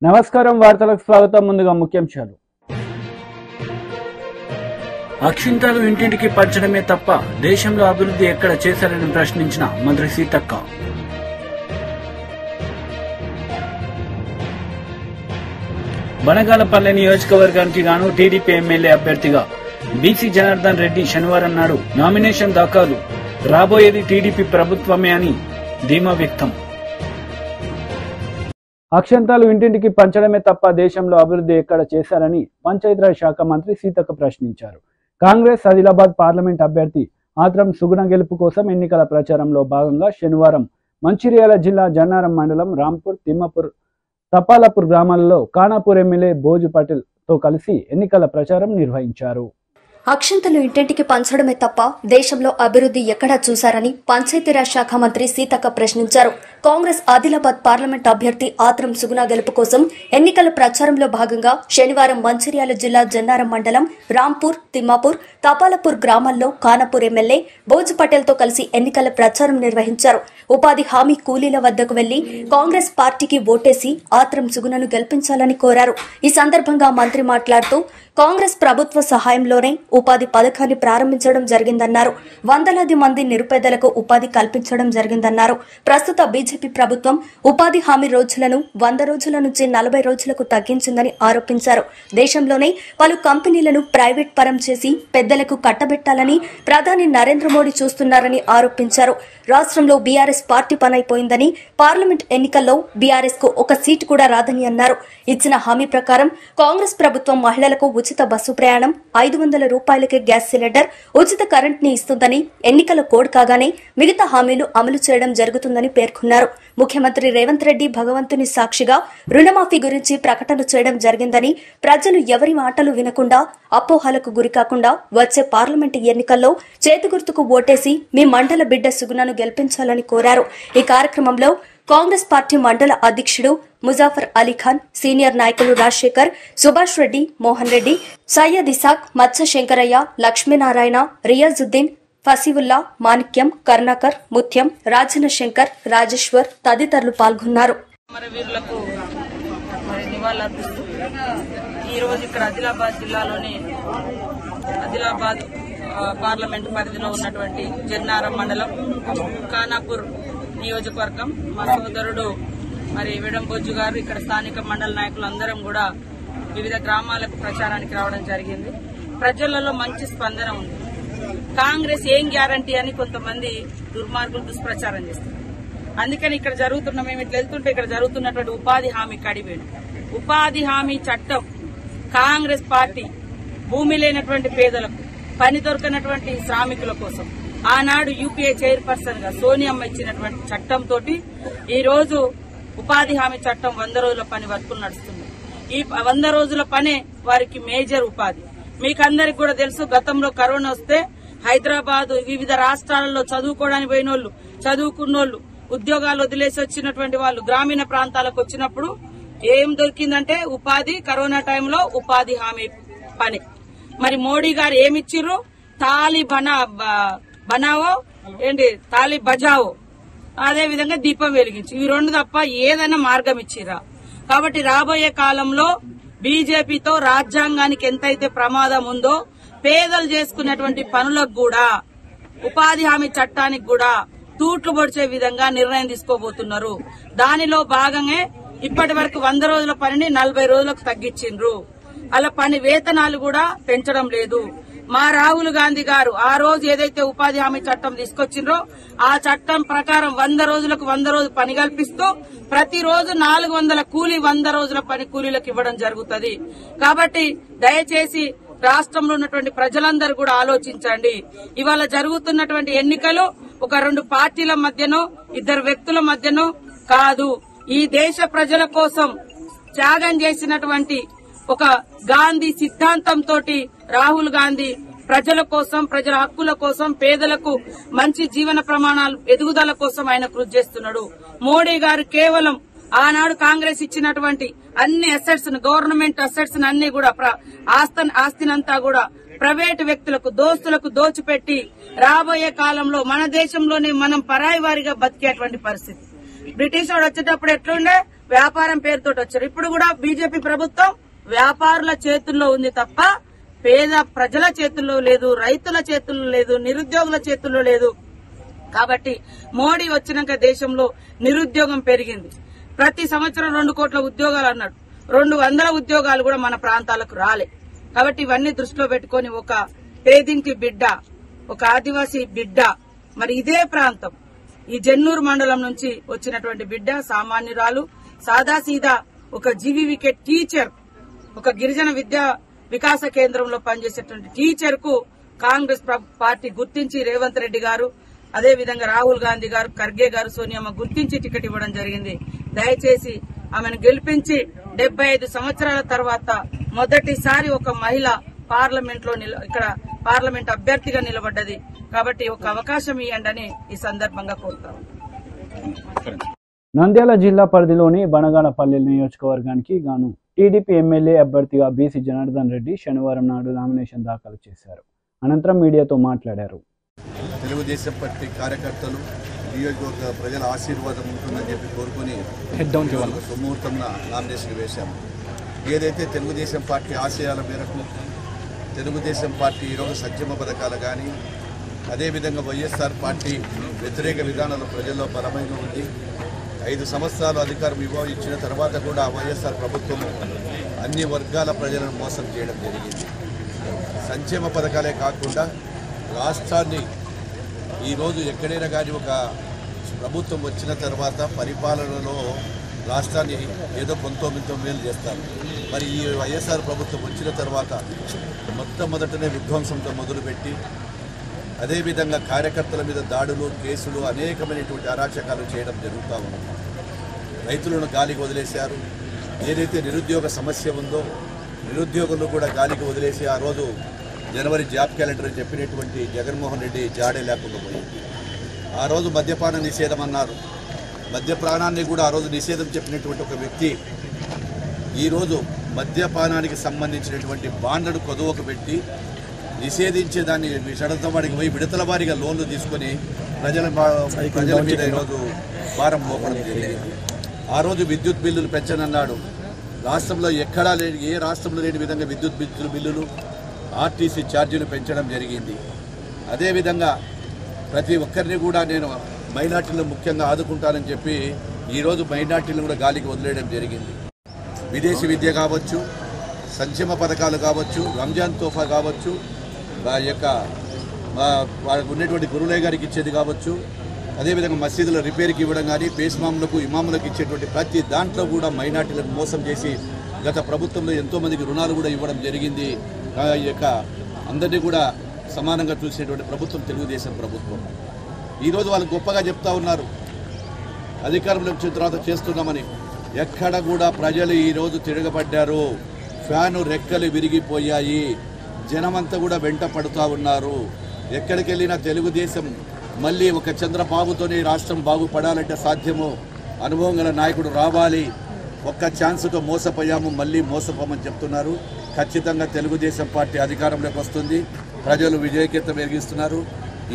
నమస్కారం వార్తలకు స్వాగతం. ముందుగా ముఖ్యాంశాలు. అక్షింతలు ఇంటింటికి పంచడమే తప్ప దేశంలో అభివృద్ధి ఎక్కడ చేశారని ప్రశ్నించిన మంత్రి సీతక్క. బనగానపల్లె నియోజకవర్గానికి గాను టీడీపీ ఎమ్మెల్యే అభ్యర్థిగా బీసీ జనార్దన్ రెడ్డి శనివారం నాడు నామినేషన్ దాఖలు. రాబోయేది టీడీపీ ప్రభుత్వమే అని ధీమా వ్యక్తం. అక్షంతాలు ఇంటింటికి పంచడమే తప్ప దేశంలో అభివృద్ధి ఎక్కడ చేశారని పంచాయతీరాజ్ శాఖ మంత్రి సీతక్క ప్రశ్నించారు. కాంగ్రెస్ ఆదిలాబాద్ పార్లమెంట్ అభ్యర్థి ఆత్రం సుగుణ గెలుపు కోసం ఎన్నికల ప్రచారంలో భాగంగా శనివారం మంచిర్యాల జిల్లా జన్నారం మండలం రాంపూర్, తిమ్మపూర్, తపాలపూర్ గ్రామాలలో ఖానాపూర్ ఎమ్మెల్యే భోజు పటేల్ తో కలిసి ఎన్నికల ప్రచారం నిర్వహించారు. అక్షంతలు ఇంటింటికి పంచడమే తప్ప దేశంలో అభివృద్ధి ఎక్కడా చూశారని పంచాయతీరాజ్ శాఖ మంత్రి సీతక్క ప్రశ్నించారు. కాంగ్రెస్ ఆదిలాబాద్ పార్లమెంట్ అభ్యర్థి ఆత్రం సుగుణ గెలుపు కోసం ఎన్నికల ప్రచారంలో భాగంగా శనివారం మంచిర్యాల జిల్లా జన్నారం మండలం రాంపూర్, తిమ్మాపూర్, తపాలపూర్ గ్రామాల్లో ఖానాపూర్ ఎమ్మెల్యే భోజు పటేల్ తో కలిసి ఎన్నికల ప్రచారం నిర్వహించారు. ఉపాధి హామీ కూలీల వద్దకు వెళ్లి కాంగ్రెస్ పార్టీకి ఓటేసి ఆత్రం సుగుణను గెలిపించాలని కోరారు. ఈ సందర్భంగా మంత్రి మాట్లాడుతూ కాంగ్రెస్ ప్రభుత్వ సహాయంలోనే ఉపాధి పథకాన్ని ప్రారంభించడం జరిగిందన్నారు. వందలాది మంది నిరుపేదలకు ఉపాధి కల్పించడం జరిగిందన్నారు. ప్రస్తుత బీజేపీ ప్రభుత్వం ఉపాధి హామీ రోజులను 100 రోజుల నుంచి 40 రోజులకు తగ్గించిందని ఆరోపించారు. దేశంలోనే పలు కంపెనీలను ప్రైవేట్ పరం చేసి పెద్దలకు కట్టబెట్టాలని ప్రధాని నరేంద్ర మోడీ చూస్తున్నారని ఆరోపించారు. రాష్ట్రంలో బీఆర్ఎస్ పార్టీ పనైపోయిందని, పార్లమెంట్ ఎన్నికల్లో బీఆర్ఎస్ కు ఒక సీటు కూడా రాదని అన్నారు. ఇచ్చిన హామీ ప్రకారం కాంగ్రెస్ ప్రభుత్వం మహిళలకు ఉచిత బస్సు ప్రయాణం, 500 రూపాయలకే గ్యాస్ సిలిండర్, ఉచిత కరెంట్ ని ఇస్తుందని ఎన్నికల కోడ్ కాగానే మిగతా హామీలు అమలు చేయడం జరుగుతుందని పేర్కొన్నారు. ముఖ్యమంత్రి రేవంత్ రెడ్డి భగవంతుని సాక్షిగా రుణమాఫీ గురించి ప్రకటన చేయడం జరిగిందని, ప్రజలు ఎవరి మాటలు వినకుండా అపోహలకు గురికాకుండా వచ్చే పార్లమెంటు ఎన్నికల్లో చేతి గుర్తుకు ఓటేసి మీ మండల బిడ్డ సుగుణను గెలిపించాలని కోరారు. ఈ కార్యక్రమంలో కాంగ్రెస్ పార్టీ మండల అధ్యక్షుడు ముజాఫర్ అలీఖాన్, సీనియర్ నాయకులు రాజశేఖర్, సుభాష్ రెడ్డి, మోహన్ రెడ్డి, సయ్యద్ ఇసాక్, మత్స శంకరయ్య, లక్ష్మీనారాయణ, రియాజుద్దీన్, ఫసీవుల్లా, మాణిక్యం, కరుణాకర్, ముత్యం, రాజన శంకర్, రాజేశ్వర్ తదితరులు పాల్గొన్నారు. ఈ రోజు ఇక్కడ ఆదిలాబాద్ జిల్లాలోని ఆదిలాబాద్ పార్లమెంట్ పరిధిలో ఉన్నటువంటి జన్నారం మండలం ఖానాపూర్ నియోజకవర్గం మా సోదరుడు వెడంబొజ్జు గారు, ఇక్కడ స్థానిక మండల నాయకులు అందరం కూడా వివిధ గ్రామాలకు ప్రచారానికి రావడం జరిగింది. ప్రజలలో మంచి స్పందన ఉంది. కాంగ్రెస్ ఏం గ్యారంటీ అని కొంతమంది దుర్మార్గులు దుష్ప్రచారం చేస్తారు. అందుకని ఇక్కడ జరుగుతున్న మేము ఇట్లా వెళ్తుంటే ఇక్కడ జరుగుతున్నటువంటి ఉపాధి హామీ కడివేడు ఉపాధి హామీ చట్టం కాంగ్రెస్ పార్టీ భూమి లేనటువంటి పేదలకు, పని దొరకనటువంటి శ్రామికుల కోసం ఆనాడు యూపీఏ చైర్పర్సన్ గా సోనియమ్మ ఇచ్చినటువంటి చట్టంతో ఈ రోజు ఉపాధి హామీ చట్టం 100 రోజుల పని వర్కులు నడుస్తుంది. ఈ 100 రోజుల పనే వారికి మేజర్ ఉపాధి. మీకందరికి కూడా తెలుసు, గతంలో కరోనా వస్తే హైదరాబాద్ వివిధ రాష్ట్రాలలో చదువుకోవడానికి పోయినోళ్లు, చదువుకున్నోళ్లు, ఉద్యోగాలు వదిలేసి వచ్చినటువంటి వాళ్ళు గ్రామీణ ప్రాంతాలకు వచ్చినప్పుడు ఏం దొరికిందంటే ఉపాధి. కరోనా టైంలో ఉపాధి హామీ పని. మరి మోడీ గారు ఏమిచ్చిర్రు? తాలి బనావో ఏంటి, తాలి బజావో, అదే విధంగా దీపం వెలిగించి, ఇవి 2 తప్ప ఏదైనా మార్గం ఇచ్చిరా? కాబట్టి రాబోయే కాలంలో బీజేపీతో రాజ్యాంగానికి ఎంతైతే ప్రమాదం ఉందో పేదలు చేసుకున్నటువంటి పనులకు కూడా, ఉపాధి హామీ చట్టానికి కూడా తూట్లు పొడిచే విధంగా నిర్ణయం తీసుకోబోతున్నారు. దానిలో భాగంగా ఇప్పటి వరకు 100 రోజుల పనిని 40 రోజులకు తగ్గించిండ్రు. అలా పని వేతనాలు కూడా పెంచడం లేదు. మా రాహుల్ గాంధీ గారు ఆ రోజు ఏదైతే ఉపాధి హామీ చట్టం తీసుకొచ్చిండ్రో ఆ చట్టం ప్రకారం 100 రోజులకు 100 రోజులు పని కల్పిస్తూ ప్రతిరోజు 400 కూలీ 100 రోజుల పని కూలీలకు ఇవ్వడం జరుగుతుంది. కాబట్టి దయచేసి రాష్ట్రంలో ఉన్నటువంటి ప్రజలందరూ కూడా ఆలోచించండి. ఇవాళ జరుగుతున్నటువంటి ఎన్నికలు ఒక 2 పార్టీల మధ్యనో 2 వ్యక్తుల మధ్యనో కాదు. ఈ దేశ ప్రజల కోసం త్యాగం చేసినటువంటి ఒక గాంధీ సిద్ధాంతంతో రాహుల్ గాంధీ ప్రజల కోసం, ప్రజల హక్కుల కోసం, పేదలకు మంచి జీవన ప్రమాణాలు ఎదుగుదల కోసం ఆయన కృషి చేస్తున్నాడు. మోడీ గారు కేవలం ఆనాడు కాంగ్రెస్ ఇచ్చినటువంటి అన్ని అసెట్స్, గవర్నమెంట్ అసెట్స్ అన్ని కూడా ఆస్తినంతా కూడా ప్రైవేటు వ్యక్తులకు, దోస్తులకు దోచిపెట్టి రాబోయే కాలంలో మన దేశంలోనే మనం పరాయి వారిగా బతికేటువంటి పరిస్థితి. బ్రిటిష్ వాడు వచ్చేటప్పుడు ఎట్లుండే, వ్యాపారం పేరుతో వచ్చారు. ఇప్పుడు కూడా బీజేపీ ప్రభుత్వం వ్యాపారుల చేతుల్లో ఉంది తప్ప పేద ప్రజల చేతుల్లో లేదు, రైతుల చేతుల్లో లేదు, నిరుద్యోగుల చేతుల్లో లేదు. కాబట్టి మోడీ వచ్చినాక దేశంలో నిరుద్యోగం పెరిగింది. ప్రతి సంవత్సరం 2 కోట్ల ఉద్యోగాలు అన్నాడు, 200 ఉద్యోగాలు కూడా మన ప్రాంతాలకు రాలే. కాబట్టి ఇవన్నీ దృష్టిలో పెట్టుకుని ఒక పేదింటి బిడ్డ, ఒక ఆదివాసీ బిడ్డ, మరి ఇదే ప్రాంతం ఈ జెన్నూరు మండలం నుంచి వచ్చినటువంటి బిడ్డ, సామాన్యురాలు, సాదాసీదా ఒక జీవీవికే టీచర్, ఒక గిరిజన విద్యా వికాస కేంద్రంలో పనిచేసేటువంటి టీచర్ కు కాంగ్రెస్ పార్టీ గుర్తించి రేవంత్ రెడ్డి గారు, అదేవిధంగా రాహుల్ గాంధీ గారు, ఖర్గే గారు, సోనియమ్మ గుర్తించి టికెట్ ఇవ్వడం జరిగింది. దయచేసి ఆమెను గెలిపించి 75 సంవత్సరాల తర్వాత మొదటిసారి ఒక మహిళ పార్లమెంట్ లో ఇక్కడ పార్లమెంట్ అభ్యర్థిగా నిలబడ్డది. కాబట్టి ఒక అవకాశం ఇవ్వండి ఈ సందర్భంగా కోరుతాం. నంద్యాల జిల్లా పరిధిలోని బనగానపల్లి నియోజకవర్గానికి గాను టీడీపీ ఎమ్మెల్యే అభ్యర్థిగా బీసీ జనార్దన్ రెడ్డి శనివారం నాడు నామినేషన్ దాఖలు చేశారు. అనంతరం మీడియాతో మాట్లాడారు. తెలుగుదేశం పార్టీ కార్యకర్తలు, నియోజకవర్గ ప్రజల ఆశీర్వాదం ఉంటుందని చెప్పి కోరుకుని సుముహూర్తంన నామినేషన్ వేశాము. ఏదైతే తెలుగుదేశం పార్టీ ఆశయాల మేరకు తెలుగుదేశం పార్టీ ఈరోజు సంక్షేమ పథకాలు కానీ, అదేవిధంగా వైఎస్ఆర్ పార్టీ వ్యతిరేక విధానాలు ప్రజల్లో బలమైన ఉంది. 5 సంవత్సరాలు అధికారం ఇచ్చిన తర్వాత కూడా వైఎస్ఆర్ ప్రభుత్వము అన్ని వర్గాల ప్రజలను మోసం చేయడం జరిగింది. సంక్షేమ పథకాలే కాకుండా రాష్ట్రాన్ని ఈరోజు ఎక్కడైనా కానీ ఒక ప్రభుత్వం వచ్చిన తర్వాత పరిపాలనలో రాష్ట్రాన్ని ఏదో 19 చేస్తారు. మరి ఈ వైఎస్ఆర్ ప్రభుత్వం వచ్చిన తర్వాత మొట్టమొదటనే విధ్వంసంతో మొదలుపెట్టి అదేవిధంగా కార్యకర్తల మీద దాడులు, కేసులు, అనేకమైనటువంటి అరాచకాలు చేయడం జరుగుతూ ఉంది. రైతులను గాలికి వదిలేశారు. ఏదైతే నిరుద్యోగ సమస్య ఉందో నిరుద్యోగులను కూడా గాలికి వదిలేసి ఆ రోజు జనవరి జాబ్ క్యాలెండర్ అని చెప్పినటువంటి జగన్మోహన్ రెడ్డి జాడే లేకుండా పోయింది. ఆ రోజు మద్యపాన నిషేధం అన్నారు. మద్యపానాన్ని కూడా ఆ రోజు నిషేధం చెప్పినటువంటి ఒక వ్యక్తి ఈరోజు మద్యపానానికి సంబంధించినటువంటి బాండ్లను కొదువకు పెట్టి నిషేధించేదాన్ని షరతుల వాడికి పోయి విడతల వారిగా లోన్లు తీసుకొని ప్రజల మీద ఈరోజు భారం మోపడం జరిగింది. ఆ రోజు విద్యుత్ బిల్లులు పెంచనన్నాడు. రాష్ట్రంలో ఎక్కడా లేని, ఏ రాష్ట్రంలో లేని విధంగా విద్యుత్ బిల్లులు, ఆర్టీసీ ఛార్జీలు పెంచడం జరిగింది. అదేవిధంగా ప్రతి ఒక్కరిని కూడా నేను మైనార్టీలను ముఖ్యంగా ఆదుకుంటానని చెప్పి ఈరోజు మైనార్టీలను కూడా గాలికి వదిలేయడం జరిగింది. విదేశీ విద్య కావచ్చు, సంక్షేమ పథకాలు కావచ్చు, రంజాన్ తోఫా కావచ్చు, వాళ్ళకు ఉన్నటువంటి గురులే గారికి ఇచ్చేది కావచ్చు, అదేవిధంగా మసీదుల రిపేర్కి ఇవ్వడం కానీ, పేస్మాములకు, ఇమాములకు ఇచ్చేటువంటి ప్రతి దాంట్లో కూడా మైనార్టీలను మోసం చేసి గత ప్రభుత్వంలో ఎంతోమందికి రుణాలు కూడా ఇవ్వడం జరిగింది. అందరినీ కూడా సమానంగా చూసేటువంటి ప్రభుత్వం తెలుగుదేశం ప్రభుత్వం. ఈరోజు వాళ్ళు గొప్పగా చెప్తా ఉన్నారు అధికారంలో వచ్చిన తర్వాత చేస్తున్నామని. ఎక్కడ కూడా ప్రజలు ఈరోజు తిరగబడ్డారు. ఫ్యాను రెక్కలు విరిగిపోయాయి. జనమంతా కూడా వెంట పడుతూ ఉన్నారు. ఎక్కడికి వెళ్ళినా తెలుగుదేశం మళ్ళీ ఒక చంద్రబాబుతోనే రాష్ట్రం బాగుపడాలంటే సాధ్యము. అనుభవం గల నాయకుడు రావాలి. ఒక్క ఛాన్స్తో మోసపోయాము, మళ్ళీ మోసపోమని చెప్తున్నారు. ఖచ్చితంగా తెలుగుదేశం పార్టీ అధికారంలోకి వస్తుంది. ప్రజలు విజయకేతం వెలిగిస్తున్నారు.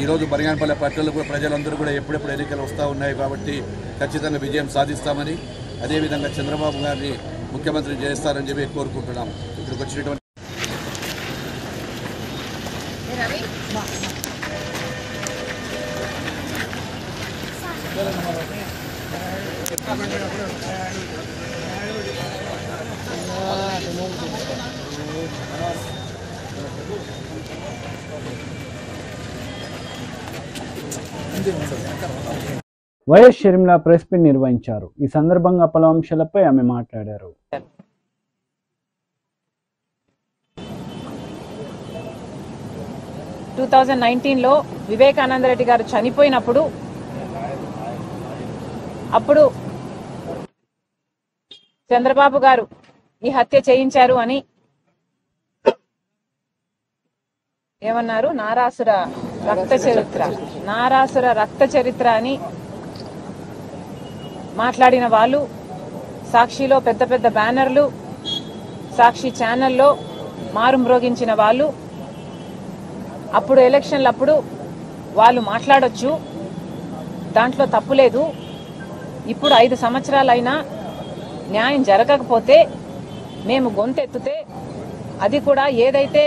ఈరోజు బనగానపల్లి పట్టణంలో కూడా ప్రజలందరూ కూడా ఎప్పుడెప్పుడు ఎన్నికలు వస్తూ ఉన్నాయి కాబట్టి ఖచ్చితంగా విజయం సాధిస్తామని, అదేవిధంగా చంద్రబాబు గారిని ముఖ్యమంత్రి చేస్తారని చెప్పి కోరుకుంటున్నాము. ఇక్కడికి వచ్చినటువంటి వైఎస్ షర్మిల ప్రెస్ మీట్ నిర్వహించారు. ఈ సందర్భంగా పలు అంశాలపై ఆమె మాట్లాడారు. 2019లో వివేకానంద రెడ్డి గారు చనిపోయినప్పుడు అప్పుడు చంద్రబాబు గారు ఈ హత్య చేయించారు అని ఏమన్నారు? నారాసుర రక్త చరిత్ర అని మాట్లాడిన వాళ్ళు, సాక్షిలో పెద్ద పెద్ద బ్యానర్లు, సాక్షి ఛానల్లో మారుమ్రోగించిన వాళ్ళు, అప్పుడు ఎలక్షన్లప్పుడు వాళ్ళు మాట్లాడొచ్చు, దాంట్లో తప్పులేదు. ఇప్పుడు 5 సంవత్సరాలైనా న్యాయం జరగకపోతే మేము గొంతెత్తితే అది కూడా ఏదైతే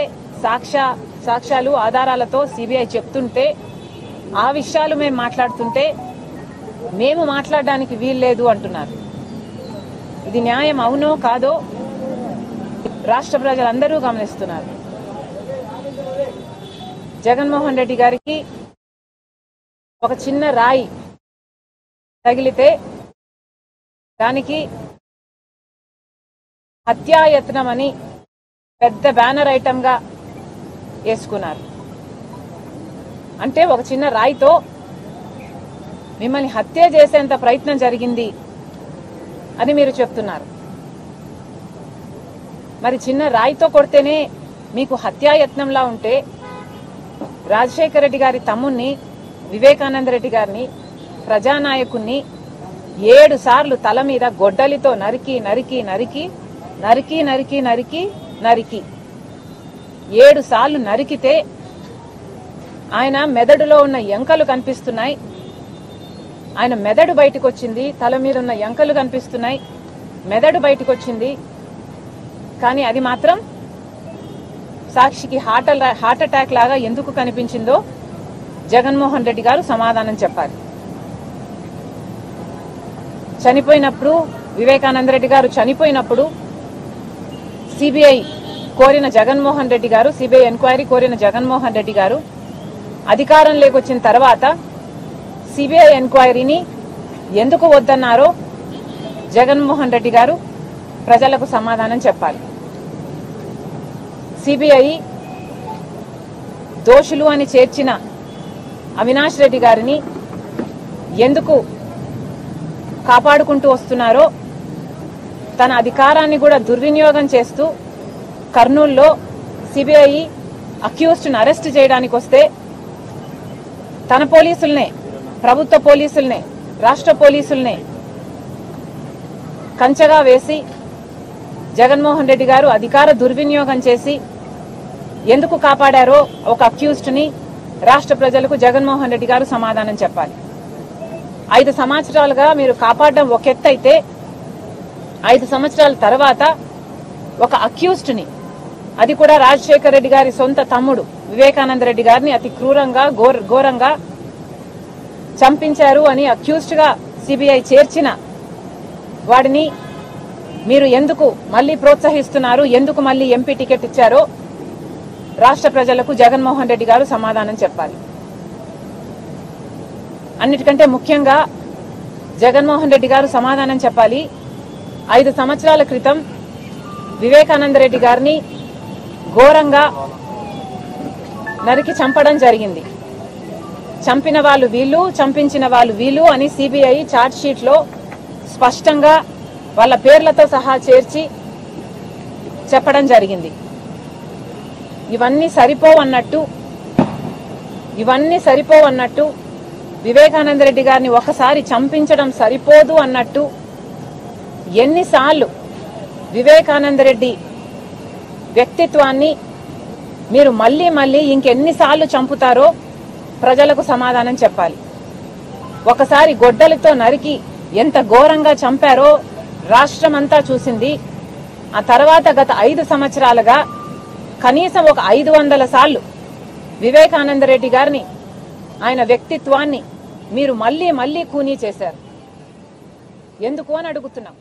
సాక్ష్యాలు ఆధారాలతో సిబిఐ చెప్తుంటే ఆ విషయాలు మేము మాట్లాడుతుంటే మేము మాట్లాడడానికి వీల్లేదు అంటున్నారు. ఇది న్యాయం అవునో కాదో రాష్ట్ర ప్రజలందరూ గమనిస్తున్నారు. జగన్మోహన్ రెడ్డి గారికి ఒక చిన్న రాయి తగిలితే దానికి హత్యాయత్నం అని పెద్ద బ్యానర్ ఐటంగా వేసుకున్నారు. అంటే ఒక చిన్న రాయితో మిమ్మల్ని హత్య చేసేంత ప్రయత్నం జరిగింది అని మీరు చెప్తున్నారు. మరి చిన్న రాయితో కొడితేనే మీకు హత్యాయత్నంలా ఉంటే రాజశేఖర రెడ్డి గారి తమ్ముణ్ణి వివేకానంద రెడ్డి గారిని ప్రజానాయకుణ్ణి 7 సార్లు తల మీద గొడ్డలితో నరికి నరికి నరికి నరికి నరికి నరికి నరికి 7 సార్లు నరికితే ఆయన మెదడులో ఉన్న ఎంకలు కనిపిస్తున్నాయి. ఆయన మెదడు బయటకు వచ్చింది. తల మీద ఉన్న ఎంకలు కనిపిస్తున్నాయి. మెదడు బయటకు వచ్చింది. కానీ అది మాత్రం సాక్షికి హార్ట్ అటాక్ లాగా ఎందుకు కనిపించిందో జగన్మోహన్ రెడ్డి గారు సమాధానం చెప్పాలి. చనిపోయినప్పుడు వివేకానంద రెడ్డి గారు చనిపోయినప్పుడు సిబిఐ కోరిన జగన్మోహన్ రెడ్డి గారు, సిబిఐ ఎంక్వైరీ కోరిన జగన్మోహన్ రెడ్డి గారు అధికారంలోకి వచ్చిన తర్వాత సిబిఐ ఎంక్వైరీని ఎందుకు వద్దన్నారో జగన్మోహన్ రెడ్డి గారు ప్రజలకు సమాధానం చెప్పాలి. సిబిఐ దోషులు అని చేర్చిన అవినాష్ రెడ్డి గారిని ఎందుకు కాపాడుకుంటూ వస్తున్నారో, తన అధికారాన్ని కూడా దుర్వినియోగం చేస్తూ కర్నూలులో సిబిఐ అక్యూజ్డ్ని అరెస్ట్ చేయడానికి వస్తే తన పోలీసుల్నే, ప్రభుత్వ పోలీసుల్నే, రాష్ట్ర పోలీసుల్నే కంచెగా వేసి జగన్మోహన్ రెడ్డి గారు అధికార దుర్వినియోగం చేసి ఎందుకు కాపాడారో ఒక అక్యూజ్డ్ని రాష్ట్ర ప్రజలకు జగన్మోహన్ రెడ్డి గారు సమాధానం చెప్పాలి. 5 సంవత్సరాలుగా మీరు కాపాడడం ఒక ఎత్తు అయితే 5 సంవత్సరాల తర్వాత ఒక అక్యూజ్డ్ని, అది కూడా రాజశేఖర రెడ్డి గారి సొంత తమ్ముడు వివేకానంద రెడ్డి గారిని అతి క్రూరంగా ఘోరంగా చంపించారు అని అక్యూజ్డ్ గా సిబిఐ చేర్చిన వాడిని మీరు ఎందుకు మళ్లీ ప్రోత్సహిస్తున్నారు, ఎందుకు మళ్లీ ఎంపీ టికెట్ ఇచ్చారో రాష్ట్ర ప్రజలకు జగన్మోహన్ రెడ్డి గారు సమాధానం చెప్పాలి. అన్నిటికంటే ముఖ్యంగా జగన్మోహన్ రెడ్డి గారు సమాధానం చెప్పాలి. 5 సంవత్సరాల క్రితం వివేకానంద రెడ్డి గారిని ఘోరంగా నరికి చంపడం జరిగింది. చంపిన వాళ్ళు వీళ్ళు, చంపించిన వాళ్ళు వీళ్ళు అని సిబిఐ ఛార్జ్ షీట్ లో స్పష్టంగా వాళ్ళ పేర్లతో సహా చేర్చి చెప్పడం జరిగింది. ఇవన్నీ సరిపోవన్నట్టు వివేకానంద రెడ్డి గారిని ఒకసారి చంపించడం సరిపోదు అన్నట్టు ఎన్నిసార్లు వివేకానంద రెడ్డి వ్యక్తిత్వాన్ని మీరు మళ్లీ మళ్లీ ఇంకెన్నిసార్లు చంపుతారో ప్రజలకు సమాధానం చెప్పాలి. ఒకసారి గొడ్డలితో నరికి ఎంత ఘోరంగా చంపారో రాష్ట్రమంతా చూసింది. ఆ తర్వాత గత 5 సంవత్సరాలుగా కనీసం ఒక 500 సార్లు వివేకానంద రెడ్డి గారిని, ఆయన వ్యక్తిత్వాన్ని మీరు మళ్లీ మళ్లీ ఖూనీ చేశారు. ఎందుకు అని అడుగుతున్నాం.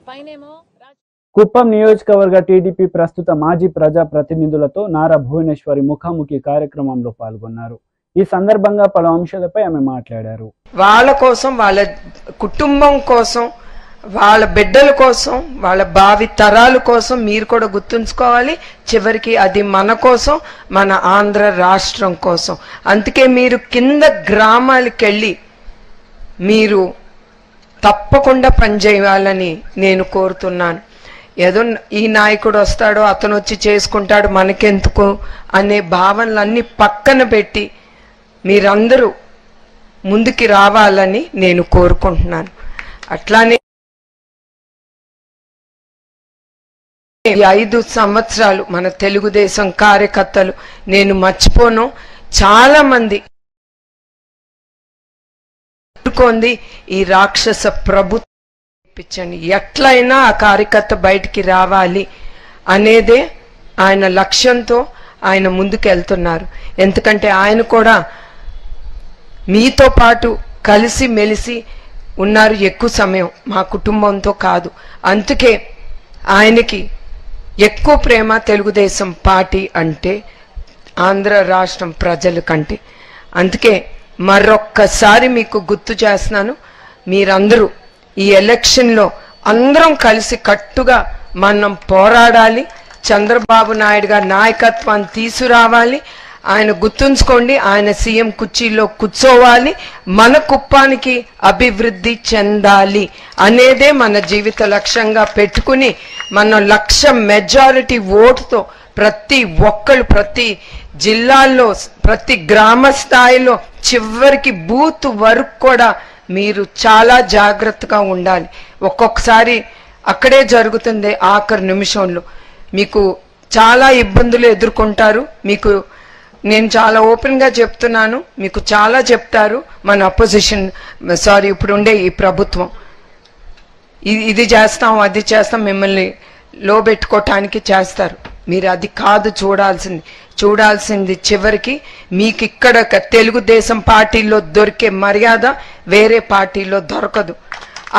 పైనేమో కుప్పం నియోజకవర్గ టీడీపీ ప్రస్తుత మాజీ ప్రజా ప్రతినిధులతో నారా భువనేశ్వరి ముఖాముఖి కార్యక్రమంలో పాల్గొన్నారు. ఈ సందర్భంగా పలు అంశాలపై ఆమె మాట్లాడారు. వాళ్ళ కోసం, వాళ్ళ కుటుంబం కోసం, వాళ్ళ బిడ్డల కోసం, వాళ్ళ భావి తరాల కోసం మీరు కూడా గుర్తుంచుకోవాలి. చివరికి అది మన కోసం, మన ఆంధ్ర రాష్ట్రం కోసం. అందుకే మీరు కింద గ్రామాలకు వెళ్ళి మీరు తప్పకుండా పనిచేయాలని నేను కోరుతున్నాను. ఏదో ఈ నాయకుడు వస్తాడో అతను వచ్చి చేసుకుంటాడు మనకెందుకు అనే భావనలన్నీ పక్కన పెట్టి మీరందరూ ముందుకి రావాలని నేను కోరుకుంటున్నాను. అట్లానే 5 సంవత్సరాలు మన తెలుగుదేశం కార్యకర్తలు నేను మర్చిపోను. చాలా మంది ఈ రాక్షస ప్రభుత్వం చూపించండి, ఎట్లయినా ఆ కార్యకర్త బయటికి రావాలి అనేదే ఆయన లక్ష్యంతో ఆయన ముందుకెళ్తున్నారు. ఎందుకంటే ఆయన కూడా మీతో పాటు కలిసి మెలిసి ఉన్నారు ఎక్కువ సమయం, మా కుటుంబంతో కాదు. అందుకే ఆయనకి ఎక్కువ ప్రేమ తెలుగుదేశం పార్టీ అంటే ఆంధ్ర రాష్ట్రం ప్రజల కంటే. అందుకే మరొక్కసారి మీకు గుర్తు చేస్తున్నాను, మీరందరూ ఈ ఎలక్షన్లో అందరం కలిసి కట్టుగా మనం పోరాడాలి, చంద్రబాబు నాయుడు గారి నాయకత్వాన్ని తీసుకురావాలి. ఆయన గుర్తుంచుకోండి, ఆయన సీఎం కుర్చీలో కూర్చోవాలి, మన కుప్పానికి అభివృద్ధి చెందాలి అనేదే మన జీవిత లక్ష్యంగా పెట్టుకుని మనం 1,00,000 మెజారిటీ ఓటుతో ప్రతి ఒక్కళ్ళు ప్రతి జిల్లాల్లో ప్రతి గ్రామ స్థాయిలో చివరికి బూత్ వరకు కూడా మీరు చాలా జాగ్రత్తగా ఉండాలి. ఒక్కొక్కసారి అక్కడే జరుగుతుంది, ఆఖరి నిమిషంలో మీకు చాలా ఇబ్బందులు ఎదుర్కొంటారు. మీకు నేను చాలా ఓపెన్గా చెప్తున్నాను, మీకు చాలా చెప్తారు మన అపోజిషన్ ఇప్పుడు ఉండే ఈ ప్రభుత్వం, ఇది చేస్తాం అది చేస్తాం మిమ్మల్ని లో పెట్టుకోవటానికి చేస్తారు. మీరు అది కాదు చూడాల్సింది చివరికి మీకు ఇక్కడ తెలుగుదేశం పార్టీలో దొరికే మర్యాద వేరే పార్టీలో దొరకదు.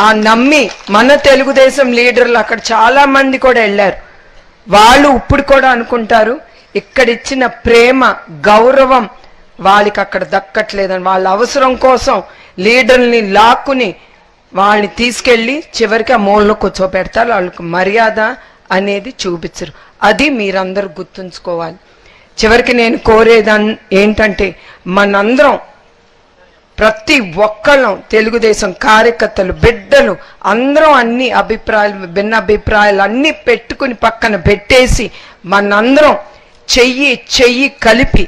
ఆ నమ్మి మన తెలుగుదేశం లీడర్లు అక్కడ చాలా మంది కూడా వెళ్ళారు. వాళ్ళు ఇప్పుడు కూడా అనుకుంటారు ఇక్కడ ఇచ్చిన ప్రేమ గౌరవం వాళ్ళకి అక్కడ దక్కట్లేదని. వాళ్ళ అవసరం కోసం లీడర్ని లాక్కుని వాళ్ళని తీసుకెళ్లి చివరికి ఆ మూలలో కూర్చోపెడతారు. వాళ్ళకి మర్యాద అనేది చూపించరు. అది మీరందరూ గుర్తుంచుకోవాలి. చివరికి నేను కోరేది ఏంటంటే మనందరం ప్రతి ఒక్కళ్ళం తెలుగుదేశం కార్యకర్తలు బిడ్డలు అందరం అన్ని అభిప్రాయాలు భిన్న అభిప్రాయాలు అన్ని పెట్టుకుని పక్కన పెట్టేసి మనందరం చెయ్యి కలిపి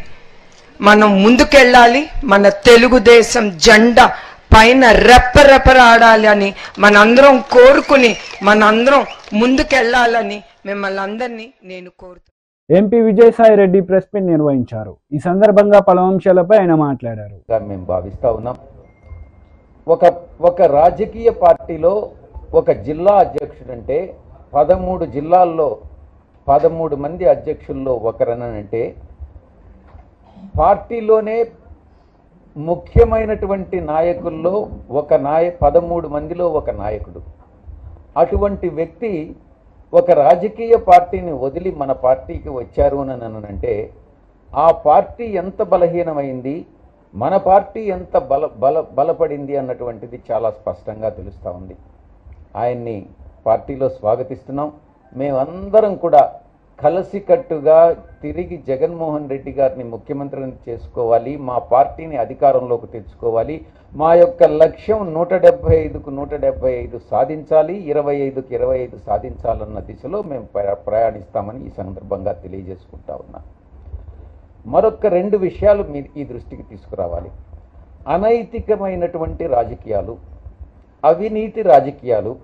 మనం ముందుకెళ్ళాలి. మన తెలుగుదేశం జెండా పైన రెప్పరెపరాడాలి అని మనందరం కోరుకుని మనందరం ముందుకెళ్ళాలని మిమ్మల్ని అందరినీ నేను కోరుతున్నాను. MP Vijayasai Reddy press meet నిర్వహించారు. ఈ సందర్భంగా పలు అంశాలపై ఆయన మాట్లాడారు. మేము భావిస్తా ఉన్నాం, ఒక రాజకీయ పార్టీలో ఒక జిల్లా అధ్యక్షుడంటే 13 జిల్లాల్లో 13 మంది అధ్యక్షుల్లో ఒకరనంటే పార్టీలోనే ముఖ్యమైనటువంటి నాయకుల్లో 13 మందిలో ఒక నాయకుడు. అటువంటి వ్యక్తి ఒక రాజకీయ పార్టీని వదిలి మన పార్టీకి వచ్చారు అని అంటే ఆ పార్టీ ఎంత బలహీనమైంది, మన పార్టీ ఎంత బలపడింది అన్నటువంటిది చాలా స్పష్టంగా తెలుస్తూ ఉంది. ఆయన్ని పార్టీలో స్వాగతిస్తున్నాం. మేమందరం కూడా కలిసికట్టుగా తిరిగి జగన్మోహన్ రెడ్డి గారిని ముఖ్యమంత్రిని చేసుకోవాలి, మా పార్టీని అధికారంలోకి తెచ్చుకోవాలి, మా యొక్క లక్ష్యం 175కు 175 సాధించాలి, 25కు 25 సాధించాలన్న దిశలో మేము ప్రయాణిస్తామని ఈ సందర్భంగా తెలియజేసుకుంటా ఉన్నా. మరొక 2 విషయాలు మీరు ఈ దృష్టికి తీసుకురావాలి. అనైతికమైనటువంటి రాజకీయాలు, అవినీతి రాజకీయాలు,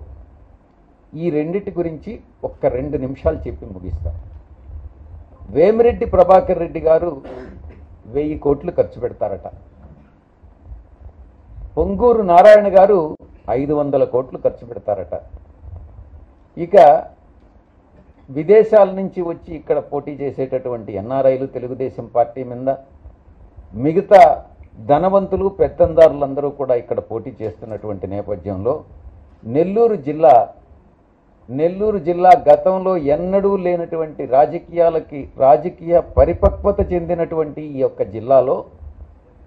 ఈ రెండిటి గురించి ఒక్క 2 నిమిషాలు చెప్పి ముగిస్తాం. వేమిరెడ్డి ప్రభాకర్ రెడ్డి గారు 1000 కోట్లు ఖర్చు పెడతారట. పొంగూరు నారాయణ గారు 500 కోట్లు ఖర్చు పెడతారట. ఇక విదేశాల నుంచి వచ్చి ఇక్కడ పోటీ చేసేటటువంటి ఎన్ఆర్ఐలు తెలుగుదేశం పార్టీ మీద, మిగతా ధనవంతులు పెత్తందారులందరూ కూడా ఇక్కడ పోటీ చేస్తున్నటువంటి నేపథ్యంలో నెల్లూరు జిల్లా గతంలో ఎన్నడూ లేనటువంటి రాజకీయ పరిపక్వత చెందినటువంటి ఈ యొక్క జిల్లాలో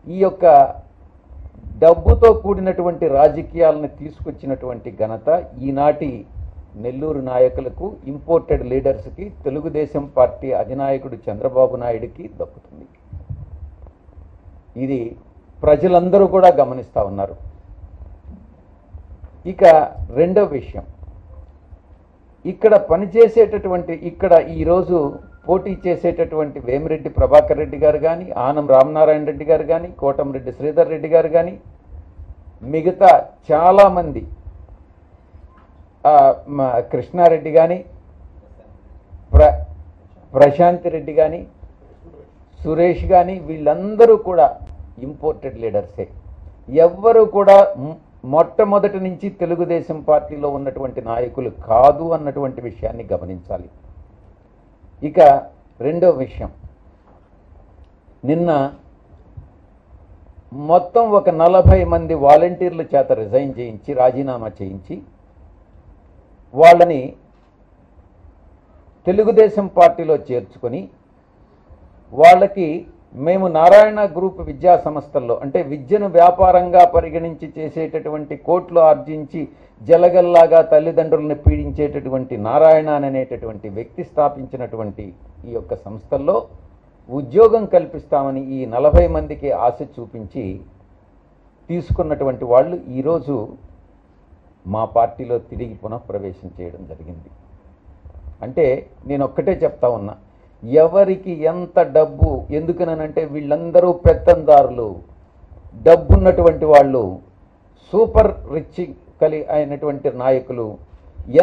ఈ యొక్క డబ్బుతో కూడినటువంటి రాజకీయాలను తీసుకొచ్చినటువంటి ఘనత ఈనాటి నెల్లూరు నాయకులకు, ఇంపోర్టెడ్ లీడర్స్కి, తెలుగుదేశం పార్టీ అధినాయకుడు చంద్రబాబు నాయుడికి దక్కుతుంది. ఇది ప్రజలందరూ కూడా గమనిస్తూ ఉన్నారు. ఇక రెండవ విషయం, ఇక్కడ ఈరోజు పోటీ చేసేటటువంటి వేమిరెడ్డి ప్రభాకర్ రెడ్డి గారు కానీ, ఆనం రామనారాయణ రెడ్డి గారు కానీ, కోటంరెడ్డి శ్రీధర్ రెడ్డి గారు కానీ, మిగతా చాలామంది కృష్ణారెడ్డి కానీ, ప్రశాంత్ రెడ్డి కానీ, సురేష్ కానీ, వీళ్ళందరూ కూడా ఇంపోర్టెడ్ లీడర్సే. ఎవ్వరూ కూడా మొట్టమొదటి నుంచి తెలుగుదేశం పార్టీలో ఉన్నటువంటి నాయకులు కాదు అన్నటువంటి విషయాన్ని గమనించాలి. ఇక రెండో విషయం, నిన్న మొత్తం ఒక 40 మంది వాలంటీర్ల చేత రిజైన్ చేయించి రాజీనామా చేయించి వాళ్ళని తెలుగుదేశం పార్టీలో చేర్చుకొని వాళ్ళకి మేము నారాయణ గ్రూప్ విద్యా సంస్థల్లో అంటే విద్యను వ్యాపారంగా పరిగణించి చేసేటటువంటి కోట్లు ఆర్జించి జలగల్లాగా తల్లిదండ్రులను పీడించేటటువంటి నారాయణ అనేటటువంటి వ్యక్తి స్థాపించినటువంటి ఈ యొక్క సంస్థల్లో ఉద్యోగం కల్పిస్తామని ఈ 40 మందికి ఆశ చూపించి తీసుకున్నటువంటి వాళ్ళు ఈరోజు మా పార్టీలో తిరిగి పునఃప్రవేశం చేయడం జరిగింది. అంటే నేను ఒక్కటే చెప్తా ఉన్నా, ఎవరికి ఎంత డబ్బు, ఎందుకనంటే వీళ్ళందరూ పెత్తందారులు, డబ్బున్నటువంటి వాళ్ళు, సూపర్ రిచ్ అయినటువంటి నాయకులు,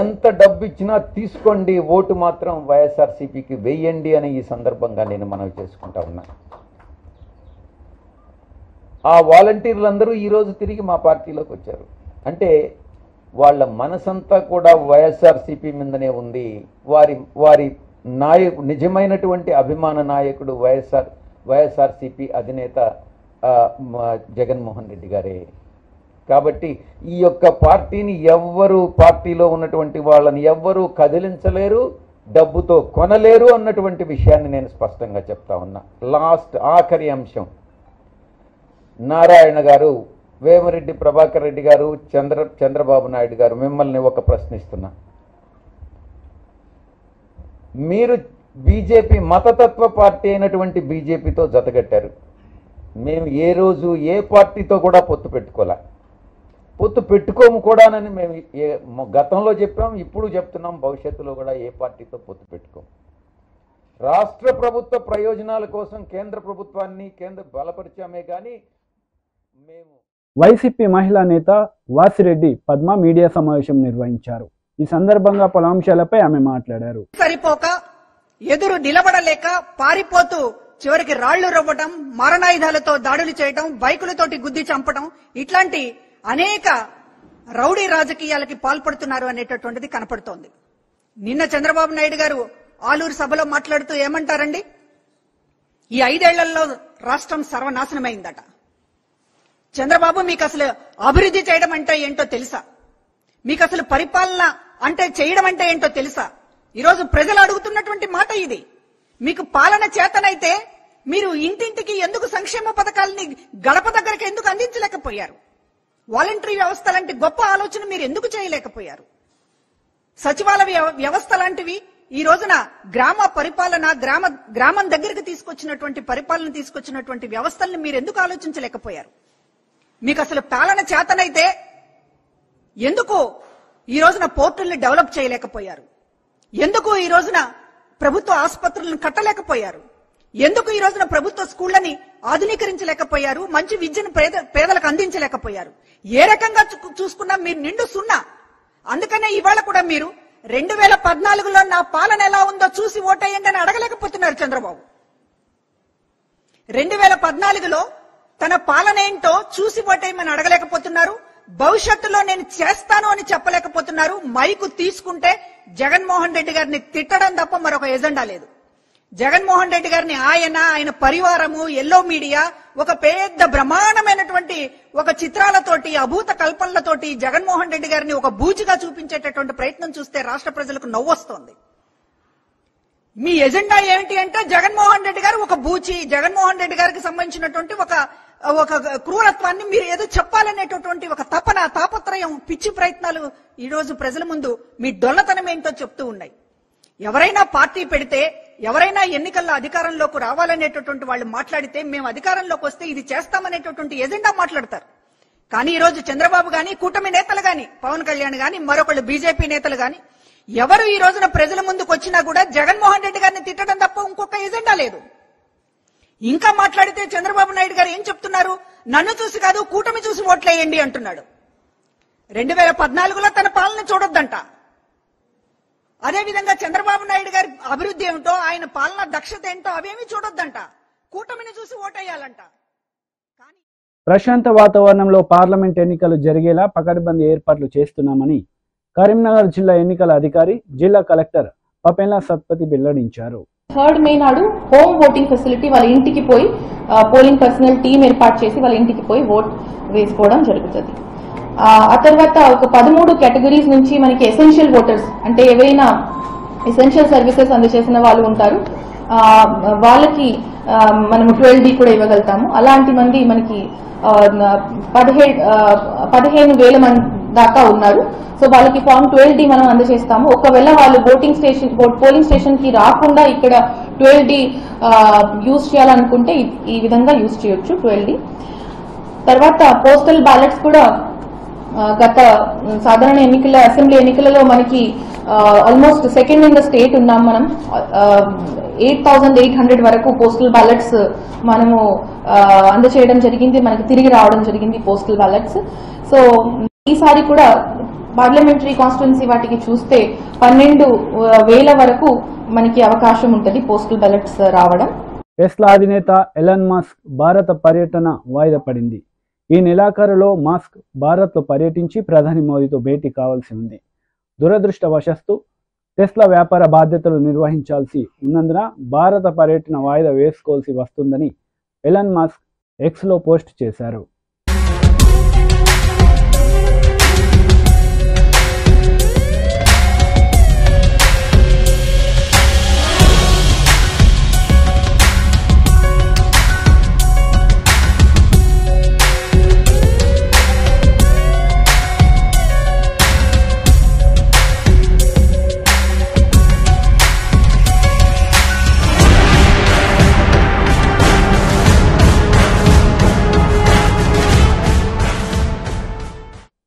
ఎంత డబ్బు ఇచ్చినా తీసుకోండి, ఓటు మాత్రం వైఎస్ఆర్సీపీకి వేయండి అని ఈ సందర్భంగా నేను మనవి చేసుకుంటా ఉన్నా. ఆ వాలంటీర్లందరూ ఈరోజు తిరిగి మా పార్టీలోకి వచ్చారు. అంటే వాళ్ళ మనసంతా కూడా వైఎస్ఆర్సీపీ మీదనే ఉంది. వారి నిజమైనటువంటి అభిమాన నాయకుడు వైఎస్ఆర్సీపీ అధినేత జగన్మోహన్ రెడ్డి గారే. కాబట్టి ఈ యొక్క పార్టీని పార్టీలో ఉన్నటువంటి వాళ్ళని ఎవ్వరూ కదిలించలేరు, డబ్బుతో కొనలేరు అన్నటువంటి విషయాన్ని నేను స్పష్టంగా చెప్తా ఉన్నా. ఆఖరి అంశం, నారాయణ గారు, వేమిరెడ్డి ప్రభాకర్ రెడ్డి గారు, చంద్రబాబు నాయుడు గారు, మిమ్మల్ని ఒక ప్రశ్నిస్తున్నా. మీరు బీజేపీ మతతత్వ పార్టీ అయినటువంటి బీజేపీతో జతగట్టారు. మేము ఏ రోజు ఏ పార్టీతో కూడా పొత్తు పెట్టుకోలే, పొత్తు పెట్టుకోము కూడానని మేము గతంలో చెప్పాం, ఇప్పుడు చెప్తున్నాం, భవిష్యత్తులో కూడా ఏ పార్టీతో పొత్తు పెట్టుకోము. రాష్ట్ర ప్రభుత్వ ప్రయోజనాల కోసం కేంద్ర ప్రభుత్వాన్ని బలపరిచామే కానీ మేము. వైసీపీ మహిళా నేత వాసిరెడ్డి పద్మ మీడియా సమావేశం నిర్వహించారు. ఈ సందర్భంగా పలు అంశాలపై ఆమె మాట్లాడారు. సరిపోక ఎదురు నిలబడలేక పారిపోతూ చివరికి రాళ్లు రవ్వటం, మారణాయుధాలతో దాడులు చేయటం, బైకులతోటి గుద్ది చంపడం, ఇట్లాంటి అనేక రౌడీ రాజకీయాలకి పాల్పడుతున్నారు అనేటటువంటిది కనపడుతోంది. నిన్న చంద్రబాబు నాయుడు గారు ఆలూరు సభలో మాట్లాడుతూ ఏమంటారండి, ఈ 5 ఏళ్లలో రాష్ట్రం సర్వనాశనమైందట. చంద్రబాబు, మీకు అసలు అభివృద్ధి చేయడం అంటే ఏంటో తెలుసా? మీకు అసలు పరిపాలన అంటే చేయడం అంటే ఏంటో తెలుసా? ఈరోజు ప్రజలు అడుగుతున్నటువంటి మాట ఇది. మీకు పాలన చేతనైతే మీరు ఇంటింటికి ఎందుకు సంక్షేమ పథకాలని గడప దగ్గరికి ఎందుకు అందించలేకపోయారు? వాలంటరీ వ్యవస్థ లాంటి గొప్ప ఆలోచన మీరు ఎందుకు చేయలేకపోయారు? సచివాలయ వ్యవస్థ లాంటివి ఈ రోజున గ్రామ పరిపాలన, గ్రామం దగ్గరికి తీసుకొచ్చినటువంటి వ్యవస్థల్ని మీరు ఎందుకు ఆలోచించలేకపోయారు? మీకు అసలు పాలన చేతనైతే ఎందుకు ఈ రోజున పోర్టుల్ని డెవలప్ చేయలేకపోయారు? ఎందుకు ఈ రోజున ప్రభుత్వ ఆసుపత్రులను కట్టలేకపోయారు? ఎందుకు ఈ రోజున ప్రభుత్వ స్కూళ్లని ఆధునీకరించలేకపోయారు? మంచి విద్యను పేదలకు అందించలేకపోయారు? ఏ రకంగా చూసుకున్నా మీరు నిండు సున్నా. అందుకనే ఇవాళ కూడా మీరు 2014లో నా పాలన ఎలా ఉందో చూసి ఓటేయండి అని అడగలేకపోతున్నారు చంద్రబాబు. 2014లో తన పాలన ఏంటో చూసి ఓటేయమని అడగలేకపోతున్నారు. భవిష్యత్తులో నేను చేస్తాను అని చెప్పలేకపోతున్నారు. మైకు తీసుకుంటే జగన్మోహన్ రెడ్డి గారిని తిట్టడం తప్ప మరొక ఎజెండా లేదు. జగన్మోహన్ రెడ్డి గారిని ఆయన పరివారము, ఎల్లో మీడియా ఒక పెద్ద బ్రహ్మాండమైనటువంటి ఒక చిత్రాలతోటి, అభూత కల్పనలతోటి జగన్మోహన్ రెడ్డి గారిని ఒక బూచిగా చూపించేటటువంటి ప్రయత్నం చూస్తే రాష్ట్ర ప్రజలకు నవ్వొస్తోంది. మీ ఎజెండా ఏమిటి అంటే జగన్మోహన్ రెడ్డి గారు ఒక బూచి, జగన్మోహన్ రెడ్డి గారికి సంబంధించినటువంటి ఒక క్రూరత్వాన్ని మీరు ఏదో చెప్పాలనేటటువంటి ఒక తాపత్రయం, పిచ్చి ప్రయత్నాలు ఈ రోజు ప్రజల ముందు మీ డొల్లతనం ఏంటో చెప్తూ ఉన్నాయి. ఎవరైనా పార్టీ పెడితే, ఎవరైనా ఎన్నికల్లో అధికారంలోకి రావాలనేటటువంటి వాళ్ళు మాట్లాడితే మేము అధికారంలోకి వస్తే ఇది చేస్తామనేటటువంటి ఎజెండా మాట్లాడతారు. కానీ ఈ రోజు చంద్రబాబు గాని, కూటమి నేతలు గాని, పవన్ కళ్యాణ్ గాని, మరొకళ్ళు బీజేపీ నేతలు గాని ఎవరు ఈ రోజున ప్రజల ముందుకు వచ్చినా కూడా జగన్మోహన్ రెడ్డి గారిని తిట్టడం తప్ప ఇంకొక ఎజెండా లేదు. ఇంకా మాట్లాడితే చంద్రబాబు నాయుడు గారు ఏం చెప్తున్నారు? నన్ను చూసి కాదు కూటమి చూసి ఓట్లేయండి అంటున్నాడు. 2014లో తన పాలన చూడొద్దంట. అదేవిధంగా చంద్రబాబు నాయుడు గారి అభివృద్ధి ఏమిటో, ఆయన పాలన దక్షత ఏంటో అవేమీ చూడొద్దంట. కూటమిని చూసి ఓటేయాలంట. ప్రశాంత వాతావరణంలో పార్లమెంట్ ఎన్నికలు జరిగేలా పకడ్బందీ ఏర్పాట్లు చేస్తున్నామని కరీంనగర్ జిల్లా ఎన్నికల అధికారి జిల్లా కలెక్టర్ పపెల్లా సత్పతి వెల్లడించారు. 3rd మే నాడు హోమ్ ఓటింగ్ ఫెసిలిటీ వాళ్ళ ఇంటికి పోయి పోలింగ్ పర్సనల్ టీం ఏర్పాటు చేసి వాళ్ళ ఇంటికి పోయి ఓట్ వేసుకోవడం జరుగుతుంది. ఆ తర్వాత ఒక 13 కేటగిరీస్ నుంచి మనకి ఎసెన్షియల్ ఓటర్స్ అంటే ఏవైనా ఎసెన్షియల్ సర్వీసెస్ అందజేసిన వాళ్ళు ఉంటారు, వాళ్ళకి మనము 12D కూడా ఇవ్వగలుగుతాము. అలాంటి మంది మనకి 15,000 మంది దాకా ఉన్నారు. సో వాళ్ళకి ఫామ్ 12D మనం అందజేస్తాము. ఒకవేళ వాళ్ళు పోలింగ్ స్టేషన్ కి రాకుండా ఇక్కడ 12D యూజ్ చేయాలనుకుంటే ఈ విధంగా యూజ్ చేయొచ్చు 12D. తర్వాత పోస్టల్ బ్యాలెట్స్ కూడా గత సాధారణ ఎన్నికల అసెంబ్లీ ఎన్నికలలో మనకి almost second in the state ఉన్నాం. మనం 8,800 వరకు పోస్టల్ బ్యాలెట్స్ మనము అందజేయడం జరిగింది, మనకి తిరిగి రావడం జరిగింది పోస్టల్ బ్యాలెట్స్. సో ఈసారి కూడా పార్లమెంటరీ కాన్స్టిట్యున్సీ వాటికి చూస్తే 12,000 వరకు మనకి అవకాశం ఉంటుంది పోస్టల్ బ్యాలెట్స్ రావడం. టెస్లా అధినేత ఎలాన్ మస్క్ భారత పర్యటన వాయిదా పడింది. ఈ నెలాఖరులో మస్క్ భారత్లో పర్యటించి ప్రధాని మోదీతో భేటీ కావాల్సి ఉంది. దురదృష్టవశాత్తు టెస్లా వ్యాపార బాధ్యతలు నిర్వహించాల్సి ఉన్నందున భారత పర్యటన వాయిదా వేసుకోవాల్సి వస్తుందని ఎలాన్ మస్క్ ఎక్స్లో పోస్ట్ చేశారు.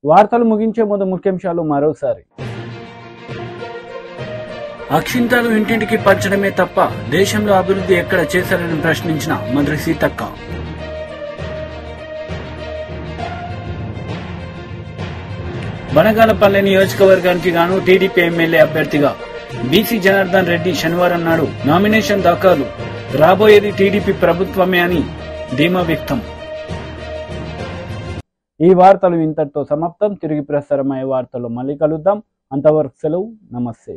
వార్తలు ముగించే ముందు ముఖ్యాంశాలు మరోసారి. అక్షింతలు ఇంటింటికి పంచడమే తప్ప దేశంలో అభివృద్ధి ఎక్కడ చేశారని ప్రశ్నించిన మంత్రి సీతక్క. బనగానపల్లె నియోజకవర్గానికి గాను టీడీపీ ఎమ్మెల్యే అభ్యర్థిగా బీసీ జనార్దన్ రెడ్డి శనివారం నాడు నామినేషన్ దాఖలు. రాబోయేది టీడీపీ ప్రభుత్వమే అని ధీమా వ్యక్తం. ఈ వార్తలు ఇంతటితో సమాప్తం. తిరిగి ప్రసారమయ్యే వార్తల్లో మళ్ళీ కలుద్దాం. అంతవరకు సెలవు. నమస్తే.